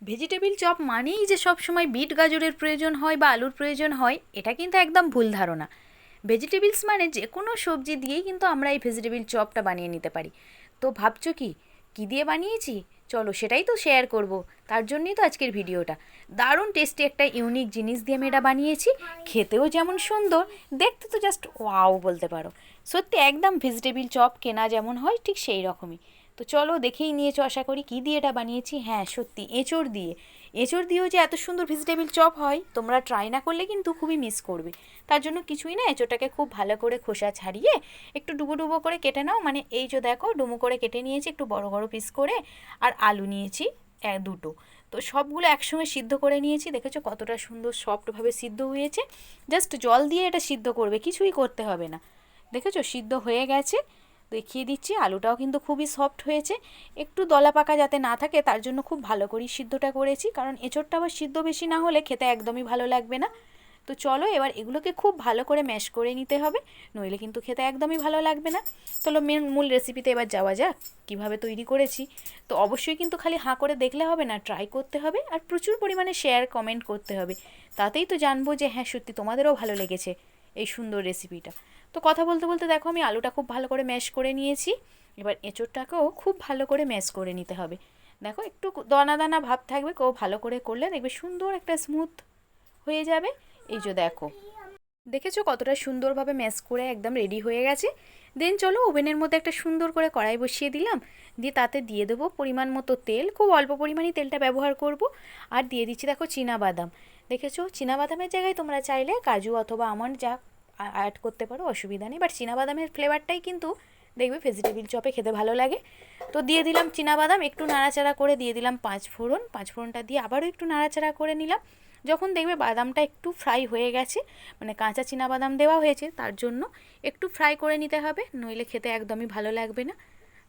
Vegetable chop মানেই যে সব সময় বিট গাজরের প্রয়োজন হয় বা আলুর প্রয়োজন হয়, এটা কিন্তু একদম ভুল ধারণা। ভেজিটেবিলস মানে যে কোনো সবজি দিয়েই কিন্তু আমরা এই ভেজিটেবিল চপটা বানিয়ে নিতে পারি। তো ভাবছো কি কী দিয়ে বানিয়েছি? চলো সেটাই তো শেয়ার করব। তার জন্যই তো আজকের ভিডিওটা। দারুণ টেস্টি একটা ইউনিক জিনিস দিয়ে আমি এটা বানিয়েছি। খেতেও যেমন সুন্দর, দেখতে তো জাস্ট ওয়াও বলতে পারো। সত্যি একদম ভেজিটেবিল চপ কেনা যেমন হয় ঠিক সেই রকমই। তো চলো দেখেই নিয়েছো আশা করি কী দিয়ে এটা বানিয়েছি। হ্যাঁ সত্যি এঁচোড় দিয়ে। এঁচোড় দিয়েও যে এত সুন্দর ভেজিটেবিল চপ হয় তোমরা ট্রাই না করলে কিন্তু খুবই মিস করবে। তার জন্য কিছুই না, এঁচোড়টাকে খুব ভালো করে খোসা ছাড়িয়ে একটু ডুবো ডুবো করে কেটে নাও। মানে এই যে দেখো ডুমো করে কেটে নিয়েছি একটু বড় বড় পিস করে। আর আলু নিয়েছি দুটো। তো সবগুলো একসঙ্গে সিদ্ধ করে নিয়েছি। দেখেছো কতটা সুন্দর সফটভাবে সিদ্ধ হয়েছে। জাস্ট জল দিয়ে এটা সিদ্ধ করবে, কিছুই করতে হবে না। দেখেছো সিদ্ধ হয়ে গেছে। দেখিয়ে দিচ্ছি, আলুটাও কিন্তু খুবই সফট হয়েছে। একটু দলা পাকা যাতে না থাকে তার জন্য খুব ভালো করেই সিদ্ধটা করেছি, কারণ এঁচোড়টা আবার সিদ্ধ বেশি না হলে খেতে একদমই ভালো লাগবে না। তো চলো এবার এগুলোকে খুব ভালো করে ম্যাশ করে নিতে হবে, নইলে কিন্তু খেতে একদমই ভালো লাগবে না। চলো মূল রেসিপিতে এবার যাওয়া যাক কীভাবে তৈরি করেছি। তো অবশ্যই কিন্তু খালি হাঁ করে দেখলে হবে না, ট্রাই করতে হবে আর প্রচুর পরিমাণে শেয়ার কমেন্ট করতে হবে। তাতেই তো জানবো যে হ্যাঁ সত্যি তোমাদেরও ভালো লেগেছে এই সুন্দর রেসিপিটা। তো কথা বলতে বলতে দেখো আমি আলুটা খুব ভালো করে ম্যাশ করে নিয়েছি। এবার এঁচোড়টাকেও খুব ভালো করে ম্যাশ করে নিতে হবে। দেখো একটু দানা দানা ভাব থাকবে, কেউ ভালো করে করলে দেখবে সুন্দর একটা স্মুথ হয়ে যাবে। এই যে দেখো, দেখেছো কতটা সুন্দরভাবে ম্যাশ করে একদম রেডি হয়ে গেছে। দেন চলো ওভেনের মধ্যে একটা সুন্দর করে কড়াই বসিয়ে দিলাম। দিয়ে তাতে দিয়ে দেবো পরিমাণ মতো তেল, খুব অল্প পরিমাণেই তেলটা ব্যবহার করব। আর দিয়ে দিচ্ছি দেখো বাদাম। দেখেছো বাদামের জায়গায় তোমরা চাইলে কাজু অথবা আমন্ড যা অ্যাড করতে পারো, অসুবিধা নেই। বাট বাদামের ফ্লেভারটাই কিন্তু দেখবে ভেজিটেবিল চপে খেতে ভালো লাগে। তো দিয়ে দিলাম বাদাম, একটু নাড়াচাড়া করে দিয়ে দিলাম পাঁচফোড়নটা দিয়ে আবারও একটু নাড়াচাড়া করে নিলাম। যখন দেখবে বাদামটা একটু ফ্রাই হয়ে গেছে, মানে কাঁচা বাদাম দেওয়া হয়েছে তার জন্য একটু ফ্রাই করে নিতে হবে, নইলে খেতে একদমই ভালো লাগবে না।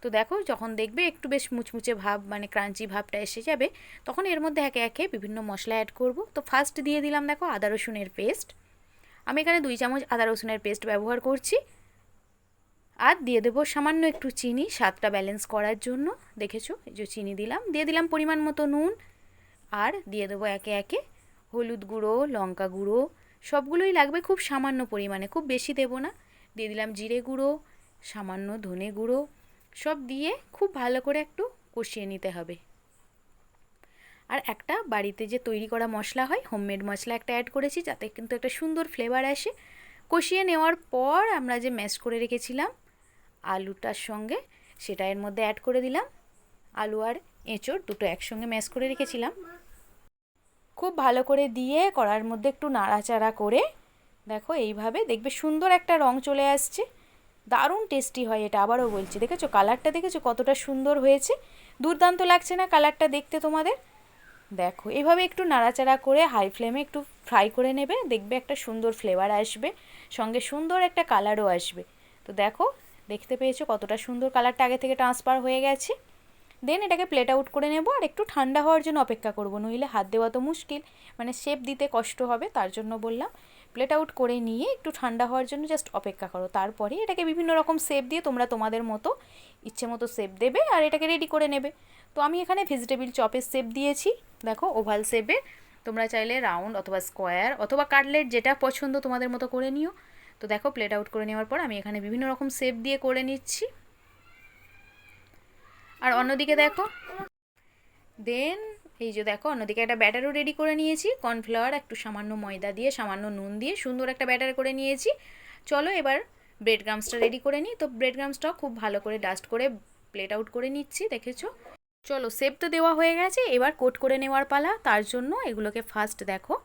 তো দেখো যখন দেখবে একটু বেশ মুচমুচে ভাব মানে ক্রাঞ্চি ভাবটা এসে যাবে, তখন এর মধ্যে একে একে বিভিন্ন মশলা অ্যাড করব। তো ফার্স্ট দিয়ে দিলাম দেখো আদা রসুনের পেস্ট। আমি এখানে 2 চামচ আদা রসুনের পেস্ট ব্যবহার করছি। আর দিয়ে দেবো সামান্য একটু চিনি স্বাদটা ব্যালেন্স করার জন্য। দেখেছো এই যে চিনি দিলাম, দিয়ে দিলাম পরিমাণ মতো নুন। আর দিয়ে দেবো একে একে হলুদ গুঁড়ো, লঙ্কা গুঁড়ো, সবগুলোই লাগবে খুব সামান্য পরিমাণে, খুব বেশি দেবো না। দিয়ে দিলাম জিরে গুঁড়ো, সামান্য ধনে গুঁড়ো, সব দিয়ে খুব ভালো করে একটু কষিয়ে নিতে হবে। আর একটা বাড়িতে যে তৈরি করা মশলা হয়, হোমমেড মশলা একটা অ্যাড করেছি, যাতে কিন্তু একটা সুন্দর ফ্লেভার আসে। কষিয়ে নেওয়ার পর আমরা যে ম্যাশ করে রেখেছিলাম আলুটার সঙ্গে, সেটা এর মধ্যে অ্যাড করে দিলাম। আলু আর এঁচোড় দুটো একসঙ্গে ম্যাশ করে রেখেছিলাম, খুব ভালো করে দিয়ে কড়ার মধ্যে একটু নাড়াচাড়া করে দেখো এইভাবে দেখবে সুন্দর একটা রং চলে আসছে। দারুণ টেস্টি হয় এটা, আবারও বলছি। দেখেছো কালারটা, দেখেছো কতটা সুন্দর হয়েছে? দুর্দান্ত লাগছে না কালারটা দেখতে তোমাদের? দেখো এইভাবে একটু নাড়াচাড়া করে হাই ফ্লেমে একটু ফ্রাই করে নেবে, দেখবে একটা সুন্দর ফ্লেভার আসবে, সঙ্গে সুন্দর একটা কালারও আসবে। তো দেখো দেখতে পেয়েছো কতটা সুন্দর কালারটা আগে থেকে ট্রান্সফার হয়ে গেছে। দেন এটাকে প্লেট আউট করে নেব আর একটু ঠান্ডা হওয়ার জন্য অপেক্ষা করব, নইলে হাত দেওয়া তো মুশকিল, মানে শেপ দিতে কষ্ট হবে, তার জন্য বললাম প্লেট আউট করে নিয়ে একটু ঠান্ডা হওয়ার জন্য জাস্ট অপেক্ষা করো। তারপরে এটাকে বিভিন্ন রকম শেপ দিয়ে তোমরা তোমাদের মতো ইচ্ছে মতো শেপ দেবে আর এটাকে রেডি করে নেবে। তো আমি এখানে ভেজিটেবিল চপের শেপ দিয়েছি, দেখো ওভাল শেপে। তোমরা চাইলে রাউন্ড অথবা স্কোয়ার অথবা কাটলেট যেটা পছন্দ তোমাদের মতো করে নিও। তো দেখো প্লেট আউট করে নেওয়ার পর আমি এখানে বিভিন্ন রকম শেপ দিয়ে করে নিচ্ছি। আর অন্যদিকে দেখো, দেন এই যে দেখো অন্যদিকে একটা ব্যাটারও রেডি করে নিয়েছি। কর্নফ্লাওয়ার একটু সামান্য ময়দা দিয়ে সামান্য নুন দিয়ে সুন্দর একটা ব্যাটার করে নিয়েছি। চলো এবার ব্রেড ক্রামসটা রেডি করে নিই। তো ব্রেড ক্রামসটাও খুব ভালো করে ডাস্ট করে প্লেট আউট করে নিচ্ছি, দেখেছো। চলো শেপ তো দেওয়া হয়ে গেছে, এবার কোট করে নেওয়ার পালা। তার জন্য এগুলোকে ফার্স্ট দেখো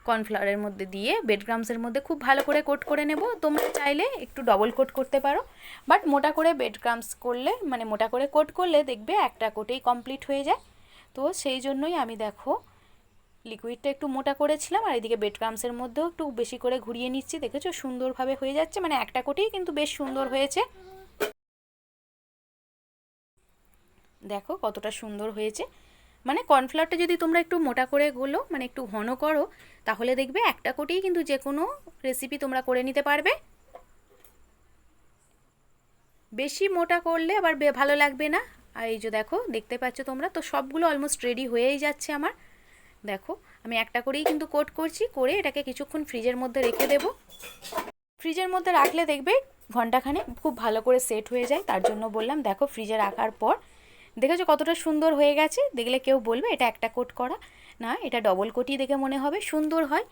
কর্নফ্লাওয়ারের মধ্যে দিয়ে ব্রেড ক্রামসের মধ্যে খুব ভালো করে কোট করে নেব। তোমরা চাইলে একটু ডবল কোট করতে পারো, বাট মোটা করে ব্রেড ক্রামস করলে মানে মোটা করে কোট করলে দেখবে একটা কোটেই কমপ্লিট হয়ে যায়। তো সেই জন্যই আমি দেখো লিকুইডটা একটু মোটা করেছিলাম আর এদিকে ব্রেড ক্রামসের মধ্যেও একটু বেশি করে ঘুরিয়ে নিচ্ছি। দেখেছো সুন্দরভাবে হয়ে যাচ্ছে, মানে একটা কোটেই কিন্তু বেশ সুন্দর হয়েছে। দেখো কতটা সুন্দর হয়েছে। মানে কর্নফ্লাওয়ারটা যদি তোমরা একটু মোটা করে গোলো, মানে একটু ঘন করো, তাহলে দেখবে একটা কোটেই কিন্তু যে কোনো রেসিপি তোমরা করে নিতে পারবে। বেশি মোটা করলে আবার ভালো লাগবে না, আর এই যে দেখো দেখতে পাচ্ছ তোমরা, তো সবগুলো অলমোস্ট রেডি হয়েই যাচ্ছে আমার। দেখো আমি একটা করেই কিন্তু কোট করছি, করে এটাকে কিছুক্ষণ ফ্রিজের মধ্যে রেখে দেবো। ফ্রিজের মধ্যে রাখলে দেখবে ঘন্টাখানে খুব ভালো করে সেট হয়ে যায়, তার জন্য বললাম। দেখো ফ্রিজে রাখার পর দেখেছো কতটা সুন্দর হয়ে গেছে। দেখলে কেউ বলবে এটা একটা কোট করা, না এটা ডবল কোটই দেখে মনে হবে, সুন্দর হয়।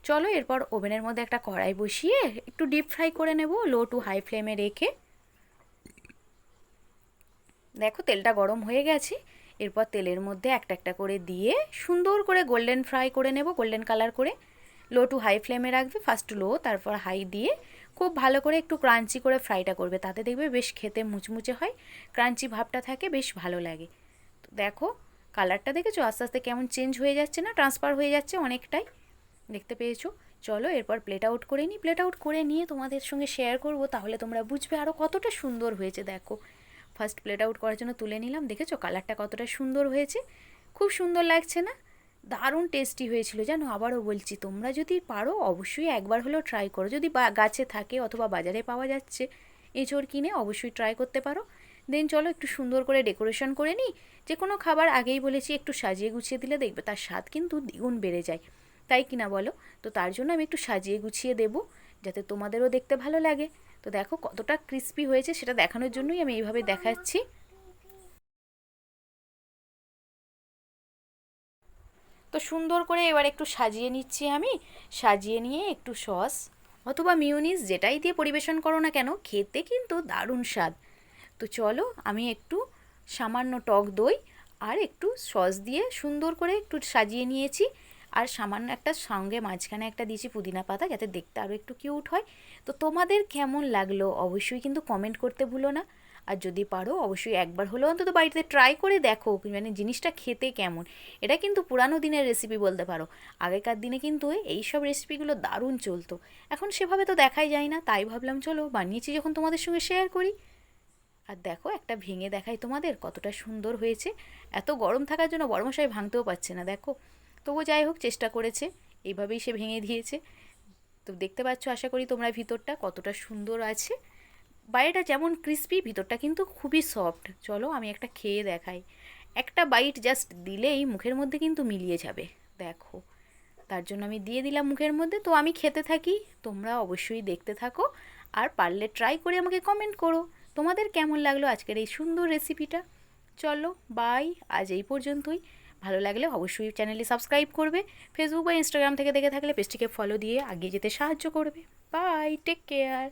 চলো এরপর ওভেনের মধ্যে একটা কড়াই বসিয়ে একটু ডিপ ফ্রাই করে নেব লো টু হাই ফ্লেমে রেখে। দেখো তেলটা গরম হয়ে গেছে, এরপর তেলের মধ্যে একটা একটা করে দিয়ে সুন্দর করে গোল্ডেন ফ্রাই করে নেব, গোল্ডেন কালার করে। লো টু হাই ফ্লেমে রাখবে, ফার্স্ট লো তারপর হাই দিয়ে খুব ভালো করে একটু ক্রাঞ্চি করে ফ্রাইটা করবে, তাতে দেখবে বেশ খেতে মুচমুচে হয়, ক্রাঞ্চি ভাবটা থাকে, বেশ ভালো লাগে। তো দেখো কালারটা দেখেছো আস্তে আস্তে কেমন চেঞ্জ হয়ে যাচ্ছে না, ট্রান্সফার হয়ে যাচ্ছে অনেকটাই, দেখতে পেয়েছো। চলো এরপর প্লেট আউট করে নিই, প্লেট আউট করে নিয়ে তোমাদের সঙ্গে শেয়ার করব, তাহলে তোমরা বুঝবে আরও কতটা সুন্দর হয়েছে। দেখো ফার্স্ট প্লেট আউট করার জন্য তুলে নিলাম, দেখেছো কালারটা কতটা সুন্দর হয়েছে, খুব সুন্দর লাগছে না? দারুণ টেস্টি হয়েছিল জানো। আবারও বলছি তোমরা যদি পারো অবশ্যই একবার হলেও ট্রাই করো, যদি গাছে থাকে অথবা বাজারে পাওয়া যাচ্ছে এঁচোড় কিনে, অবশ্যই ট্রাই করতে পারো। দেন চলো একটু সুন্দর করে ডেকোরেশন করে নিই। যে কোনো খাবার আগেই বলেছি একটু সাজিয়ে গুছিয়ে দিলে দেখবে তার স্বাদ কিন্তু দ্বিগুণ বেড়ে যায়, তাই কিনা বলো? তো তার জন্য আমি একটু সাজিয়ে গুছিয়ে দেবো যাতে তোমাদেরও দেখতে ভালো লাগে। তো দেখো কতটা ক্রিস্পি হয়েছে সেটা দেখানোর জন্যই আমি এইভাবে দেখাচ্ছি। তো সুন্দর করে এবার একটু সাজিয়ে নিচ্ছি আমি, সাজিয়ে নিয়ে একটু সস অথবা মিউনিস যেটাই দিয়ে পরিবেশন করো না কেন, খেতে কিন্তু দারুণ স্বাদ। তো চলো আমি একটু সামান্য টক দই আর একটু সস দিয়ে সুন্দর করে একটু সাজিয়ে নিয়েছি, আর সামান্য একটা সঙ্গে মাঝখানে একটা দিয়েছি পুদিনা পাতা যাতে দেখতে আরও একটু কিউট হয়। তো তোমাদের কেমন লাগলো অবশ্যই কিন্তু কমেন্ট করতে ভুলো না, আর যদি পারো অবশ্যই একবার হলেও অন্তত বাড়িতে ট্রাই করে দেখো মানে জিনিসটা খেতে কেমন। এটা কিন্তু পুরানো দিনের রেসিপি বলতে পারো, আগেকার দিনে কিন্তু এই সব রেসিপিগুলো দারুণ চলতো, এখন সেভাবে তো দেখাই যায় না, তাই ভাবলাম চলো বানিয়েছি যখন তোমাদের সঙ্গে শেয়ার করি। আর দেখো একটা ভেঙে দেখাই তোমাদের কতটা সুন্দর হয়েছে, এত গরম থাকার জন্য বড়মশাই ভাঙতেও পারছে না দেখো, তবু যাই হোক চেষ্টা করেছে, এইভাবেই সে ভেঙে দিয়েছে। তো দেখতে পাচ্ছ আশা করি তোমরা ভিতরটা কতটা সুন্দর আছে, বাইরেটা যেমন ক্রিস্পি ভিতরটা কিন্তু খুবই সফট। চলো আমি একটা খেয়ে দেখাই, একটা বাইট জাস্ট দিলেই মুখের মধ্যে কিন্তু মিলিয়ে যাবে। দেখো তার জন্য আমি দিয়ে দিলাম মুখের মধ্যে, তো আমি খেতে থাকি, তোমরা অবশ্যই দেখতে থাকো, আর পারলে ট্রাই করে আমাকে কমেন্ট করো তোমাদের কেমন লাগলো আজকের এই সুন্দর রেসিপিটা। চলো বাই, আজ এই পর্যন্তই। ভালো লাগলে অবশ্যই চ্যানেলটি সাবস্ক্রাইব করবে, ফেসবুক বা ইনস্টাগ্রাম থেকে দেখে থাকলে পেজটিকে ফলো দিয়ে এগিয়ে যেতে সাহায্য করবে। Bye, take care.